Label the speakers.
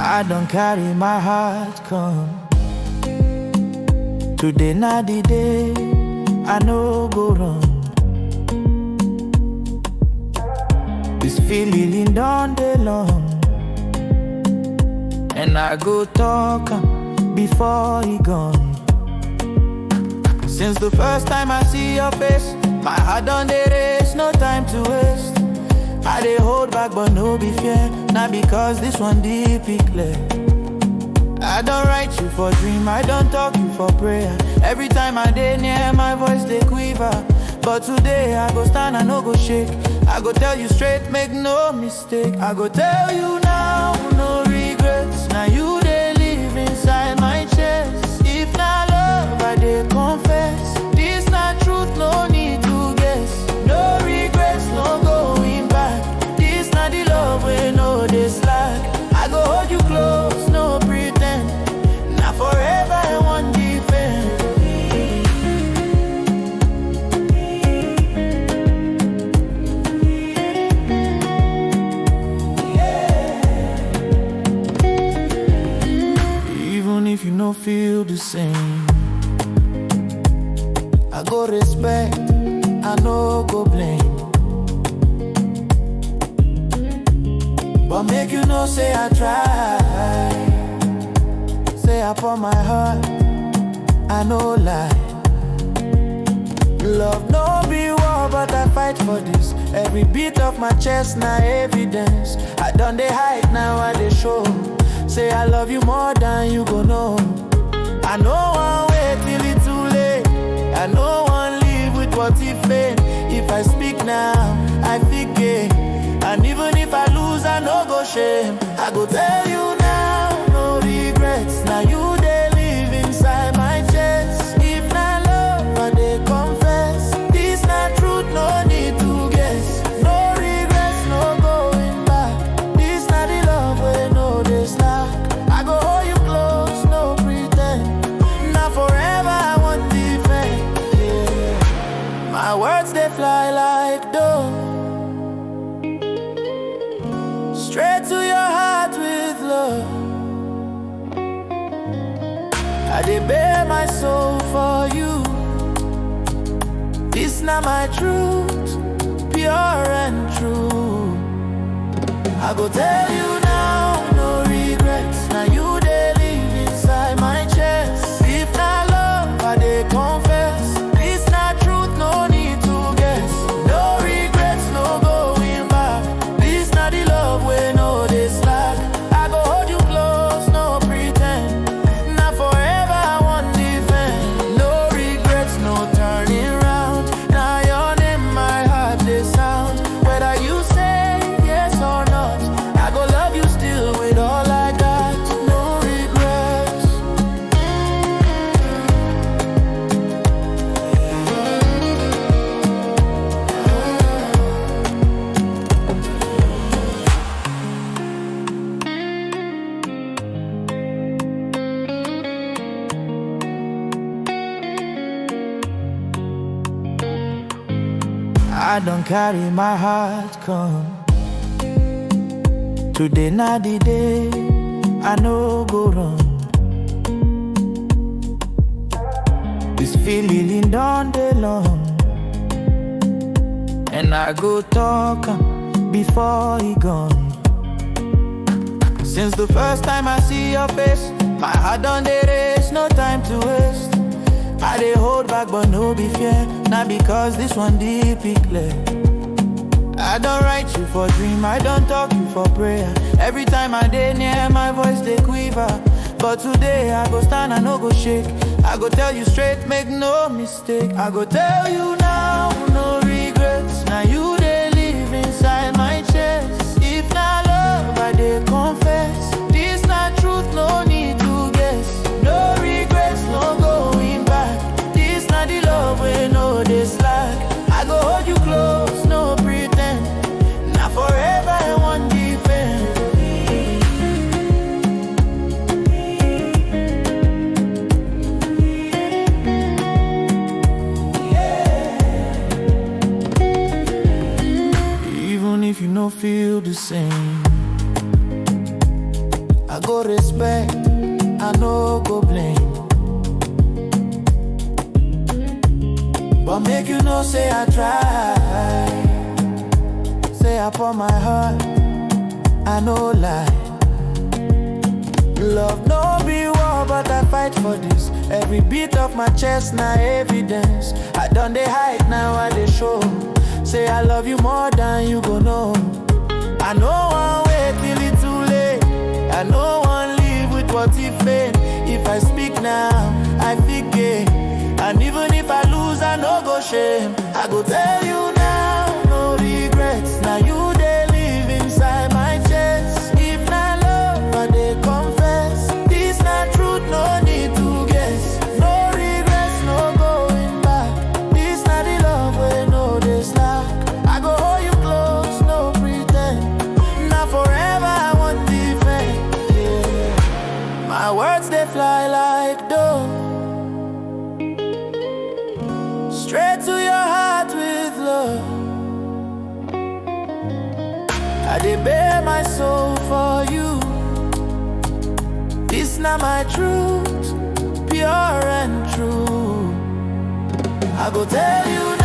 Speaker 1: I don't carry my heart come. Today not the day, I no go wrong. This feeling done day long, and I go talk before he gone. Since the first time I see your face, my heart done dey race, no time to waste. I dey hold back but no be fear, not because this one deep it clear. I don't write you for dream, I don't talk you for prayer. Every time I dey near, my voice dey quiver. But today I go stand and no go shake. I go tell you straight, make no mistake. I go tell you now, no regrets. Now you dey live inside my chest. If not love, I dey confess. This not truth, no need to guess. No regrets, no going back. This not the love we know this slack. I go hold you close, no pretend. Now forever I want defend. Even if you no feel the same, I go respect, I no go blame. But make you know, say I try. Say I pour my heart, I no lie. Love no be war, but I fight for this. Every beat of my chest, now evidence. I done they hide, now I they show. Say I love you more than you go know. I know I'll wait till it's too late. I know I'll live with what if faint. If I speak now, I forget. And even if I lose, I no go shame. I go tell you now, no regrets. Now you they live inside my chest. If not love, I they confess. This not truth, no need to guess. No regrets, no going back. This not the love we know this lack. I go hold you close, no pretend. Now forever I want defend. Yeah. My words they fly like doves, straight to your heart with love. I dey bare my soul for you. This not my truth, pure and true. I go tell you now, no regrets. Now you dey live inside my chest. If not love, I dey confess. This not truth, no need to guess. No regrets, no going back. This not the love we know this lack. I go hold you close, no pretend. Now forever I want defend. No regrets, no turning round. Now your name, my heart they sound. Whether you say yes or not, I go love you still with all I got. No regrets. I don't carry my heart come. Today not the day, I no go wrong. This feeling done day long, and I go talk before he gone. Since the first time I see your face, my heart done dey race, no time to waste. I dey hold back but no be fear, not because this one deep it clear. I don't write you for dream, I don't talk you for prayer. Every time I dey near, my voice dey quiver. But today I go stand and no go shake. I go tell you straight, make no mistake. I go tell you now, no regrets. Now you dey live inside my chest. If not love, I dey confess. This not truth, no need to guess. No regrets, no going back. This not the love we know this lack. I go hold you close, no pretend. Now forever I want defend. Even if I go respect, I no go blame. But make you know, say I try. Say I pour my heart, I no lie. Love no be war, but I fight for this. Every beat of my chest, now evidence. I done they hide, now I they show. Say I love you more than you go know. I know one wait till it's too late. I know one live with what if fail. If I speak now, I forget. And even if I lose, I no go shame. I go tell you now, no regrets. Now you they live inside my chest. If not love, I they confess. This not truth, no need to guess. No regrets, no going back. This not the love where no they slack. I go hold you close, no pretend. Now forever I want defend. Yeah. My words they fly like doves, straight to your heart with love. I dey bare my soul for you. This not my truth, pure and true. I go tell you